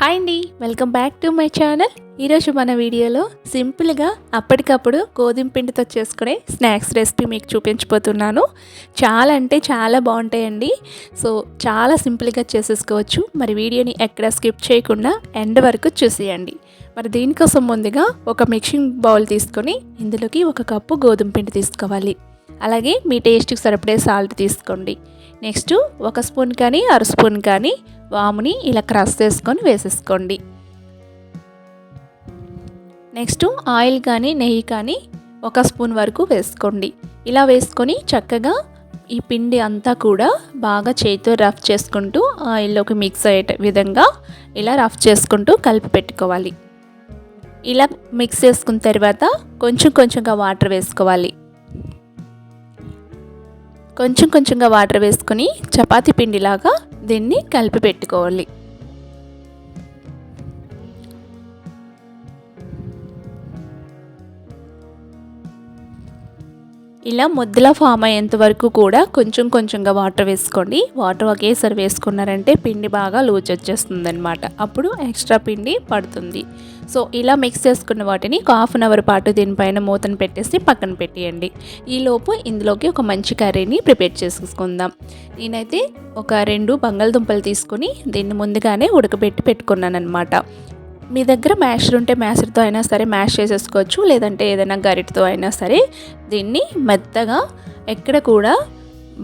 Hi అండి, welcome back to my channel. ఈరోజు మన వీడియోలో సింపుల్గా అప్పటికప్పుడు గోధుమ పిండితో చేసుకునే స్నాక్స్ రెసిపీ మీకు చూపించబోతున్నాను. చాలా అంటే చాలా బాగుంటాయండి. సో చాలా సింపుల్గా చేసేసుకోవచ్చు. మరి వీడియోని ఎక్కడ స్కిప్ చేయకుండా ఎండ్ వరకు చూసేయండి. మరి దీనికోసం ముందుగా ఒక మిక్సింగ్ బౌల్ తీసుకొని ఇందులోకి 1 కప్పు గోధుమ పిండి తీసుకోవాలి. అలాగే మీ టేస్ట్కి సరిపడే సాల్ట్ తీసుకోండి. నెక్స్ట్ 1 స్పూన్ కానీ 1/2 స్పూన్ కానీ వాముని ఇలా క్రష్ చేసుకొని వేసేసుకోండి. నెక్స్ట్ ఆయిల్ కానీ నెయ్యి కానీ 1 స్పూన్ వరకు వేసుకోండి. ఇలా వేసుకొని చక్కగా ఈ పిండి అంతా కూడా బాగా చేతితో రఫ్ చేసుకుంటూ ఆయిల్లోకి మిక్స్ అయ్యే విధంగా ఇలా రఫ్ చేసుకుంటూ కలిపి పెట్టుకోవాలి. ఇలా మిక్స్ చేసుకున్న తర్వాత కొంచెంగా వాటర్ వేసుకోవాలి. కొంచెంగా వాటర్ వేసుకొని చపాతీ పిండిలాగా దీన్ని కలిపి పెట్టుకోవాలి. ఇలా ముద్దలా ఫామ్ అయ్యేంత వరకు కూడా కొంచెంగా వాటర్ వేసుకోండి. వాటర్ ఒకేసారి వేసుకున్నారంటే పిండి బాగా లూజ్ వచ్చేస్తుంది అనమాట. అప్పుడు ఎక్స్ట్రా పిండి పడుతుంది. సో ఇలా మిక్స్ చేసుకున్న వాటిని 1/2 అవర్ పాటు దీనిపైన మూతను పెట్టేసి పక్కన పెట్టేయండి. ఈలోపు ఇందులోకి ఒక మంచి కర్రీని ప్రిపేర్ చేసుకుందాం. నేనైతే ఒక 2 బంగాళదుంపలు తీసుకొని దీన్ని ముందుగానే ఉడకబెట్టి పెట్టుకున్నాను అనమాట. మీ దగ్గర మ్యాషర్ ఉంటే మ్యాషర్తో అయినా సరే మ్యాష్ చేసేసుకోవచ్చు. లేదంటే ఏదైనా గరిటతో అయినా సరే దీన్ని మెత్తగా ఎక్కడ కూడా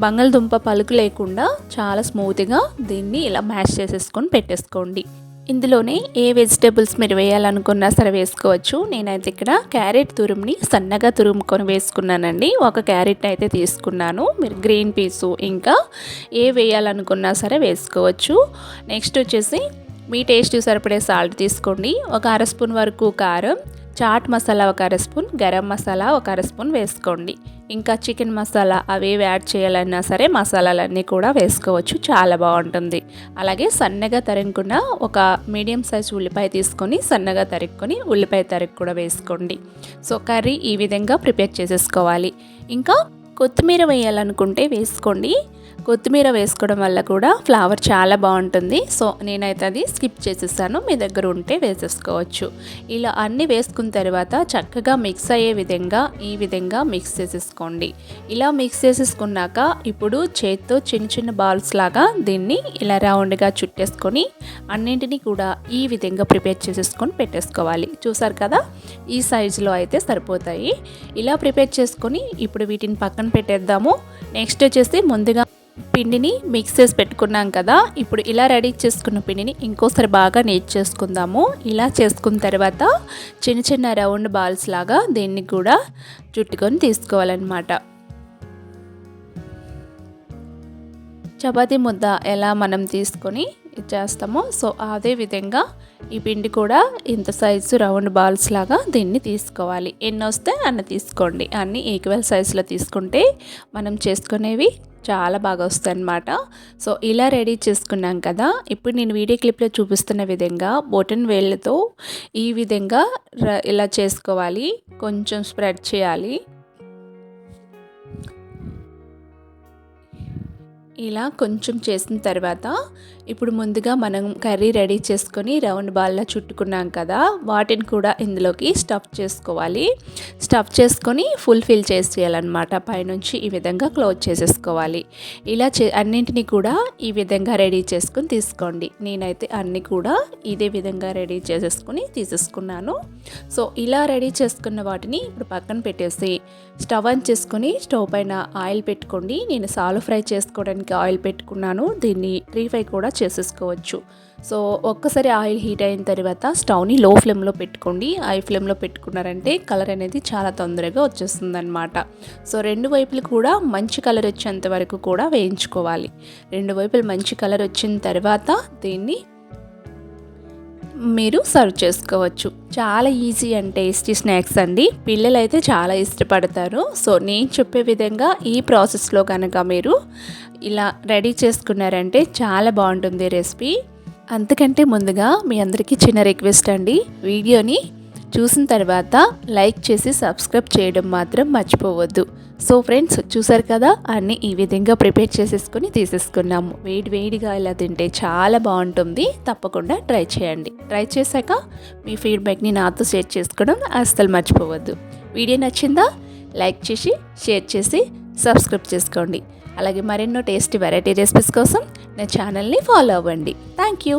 బంగాళదుంప పలుకు లేకుండా చాలా స్మూత్గా దీన్ని ఇలా మ్యాష్ చేసేసుకొని పెట్టేసుకోండి. ఇందులోనే ఏ వెజిటేబుల్స్ మీరు వేయాలనుకున్నా సరే వేసుకోవచ్చు. నేనైతే ఇక్కడ క్యారెట్ తురుముని సన్నగా తురుముకొని వేసుకున్నానండి. 1 క్యారెట్ అయితే తీసుకున్నాను. మీరు గ్రీన్ పీసు ఇంకా ఏ వేయాలనుకున్నా సరే వేసుకోవచ్చు. నెక్స్ట్ వచ్చేసి మీ టేస్ట్ సరిపడే సాల్ట్ తీసుకోండి. 1/2 స్పూన్ వరకు కారం, చాట్ మసాలా 1/2 స్పూన్, గరం మసాలా 1/2 స్పూన్ వేసుకోండి. ఇంకా చికెన్ మసాలా అవి యాడ్ చేయాలన్నా సరే మసాలాలన్నీ కూడా వేసుకోవచ్చు, చాలా బాగుంటుంది. అలాగే సన్నగా తరుక్కున్న ఒక మీడియం సైజ్ ఉల్లిపాయ తీసుకొని సన్నగా తరుక్కొని ఉల్లిపాయ తరుగు కూడా వేసుకోండి. సో కర్రీ ఈ విధంగా ప్రిపేర్ చేసేసుకోవాలి. ఇంకా కొత్తిమీర వేయాలనుకుంటే వేసుకోండి. కొత్తిమీర వేసుకోవడం వల్ల కూడా ఫ్లేవర్ చాలా బాగుంటుంది. సో నేనైతే అది స్కిప్ చేసేసాను. మీ దగ్గర ఉంటే వేసేసుకోవచ్చు. ఇలా అన్నీ వేసుకున్న తర్వాత చక్కగా మిక్స్ అయ్యే విధంగా ఈ విధంగా మిక్స్ చేసేసుకోండి. ఇలా మిక్స్ చేసేసుకున్నాక ఇప్పుడు చేత్తో చిన్న బాల్స్ లాగా దీన్ని ఇలా రౌండ్గా చుట్టేసుకొని అన్నింటినీ కూడా ఈ విధంగా ప్రిపేర్ చేసేసుకొని పెట్టేసుకోవాలి. చూసారు కదా, ఈ సైజులో అయితే సరిపోతాయి. ఇలా ప్రిపేర్ చేసుకొని ఇప్పుడు వీటిని పక్కన పెట్టేద్దాము. నెక్స్ట్ వచ్చేసి ముందుగా పిండిని మిక్స్ చేసి పెట్టుకున్నాం కదా, ఇప్పుడు ఇలా రెడీ చేసుకున్న పిండిని ఇంకోసారి బాగా నీట్ చేసుకుందాము. ఇలా చేసుకున్న తర్వాత చిన్న రౌండ్ బాల్స్ లాగా దీన్ని కూడా చుట్టుకొని తీసుకోవాలన్నమాట. చపాతీ ముద్ద ఎలా మనం తీసుకొని ఇచ్చేస్తామో సో అదే విధంగా ఈ పిండి కూడా ఇంత సైజు రౌండ్ బాల్స్ లాగా దీన్ని తీసుకోవాలి. ఎన్ని వస్తే అన్ని తీసుకోండి. అన్నీ ఈక్వల్ సైజులో తీసుకుంటే మనం చేసుకునేవి చాలా బాగా వస్తాయి అన్నమాట. సో ఇలా రెడీ చేసుకున్నాం కదా, ఇప్పుడు నేను వీడియో క్లిప్లో చూపిస్తున్న విధంగా బొటన్ వేళ్ళతో ఈ విధంగా ఇలా చేసుకోవాలి. కొంచెం స్ప్రెడ్ చేయాలి. ఇలా కొంచెం చేసిన తర్వాత ఇప్పుడు ముందుగా మనం కర్రీ రెడీ చేసుకొని రౌండ్ బాల్లా చుట్టుకున్నాం కదా, వాటిని కూడా ఇందులోకి స్టఫ్ చేసుకోవాలి. స్టఫ్ చేసుకొని ఫిల్ చేసేయాలన్నమాట. పైనుంచి ఈ విధంగా క్లోజ్ చేసేసుకోవాలి. ఇలా అన్నింటినీ కూడా ఈ విధంగా రెడీ చేసుకొని తీసుకోండి. నేనైతే అన్నీ కూడా ఇదే విధంగా రెడీ చేసేసుకొని తీసేసుకున్నాను. సో ఇలా రెడీ చేసుకున్న వాటిని ఇప్పుడు పక్కన పెట్టేసి స్టవ్ ఆన్ చేసుకొని స్టవ్ పైన ఆయిల్ పెట్టుకోండి. నేను సాలు ఫ్రై చేసుకోవడానికి ఆయిల్ పెట్టుకున్నాను. దీన్ని రీఫ్రై కూడా చేసేసుకోవచ్చు. సో ఒక్కసారి ఆయిల్ హీట్ అయిన తర్వాత స్టవ్ని లో ఫ్లేమ్లో పెట్టుకోండి. హై ఫ్లేమ్లో పెట్టుకున్నారంటే కలర్ అనేది చాలా తొందరగా వచ్చేస్తుంది అనమాట. సో 2 వైపులు కూడా మంచి కలర్ వచ్చేంత వరకు కూడా వేయించుకోవాలి. 2 వైపులు మంచి కలర్ వచ్చిన తర్వాత దీన్ని మీరు సర్వ్ చేసుకోవచ్చు. చాలా ఈజీ అండ్ టేస్టీ స్నాక్స్ అండి. పిల్లలు అయితే చాలా ఇష్టపడతారు. సో నేను చెప్పే విధంగా ఈ ప్రాసెస్లో కనుక మీరు ఇలా రెడీ చేసుకున్నారంటే చాలా బాగుంటుంది రెసిపీ. అంతకంటే ముందుగా మీ అందరికీ చిన్న రిక్వెస్ట్ అండి, వీడియోని చూసిన తర్వాత లైక్ చేసి సబ్స్క్రైబ్ చేయడం మాత్రం మర్చిపోవద్దు. సో ఫ్రెండ్స్, చూసారు కదా, అన్నీ ఈ విధంగా ప్రిపేర్ చేసేసుకొని తీసేసుకున్నాము. వేడిగా ఇలా తింటే చాలా బాగుంటుంది. తప్పకుండా ట్రై చేయండి. ట్రై చేశాక మీ ఫీడ్బ్యాక్ని నాతో షేర్ చేసుకోవడం అస్సలు మర్చిపోవద్దు. వీడియో నచ్చిందా? లైక్ చేసి షేర్ చేసి సబ్స్క్రైబ్ చేసుకోండి. అలాగే మరెన్నో టేస్టీ వెరైటీ రెసిపీస్ కోసం నా ఛానల్ని ఫాలో అవ్వండి. Thank you.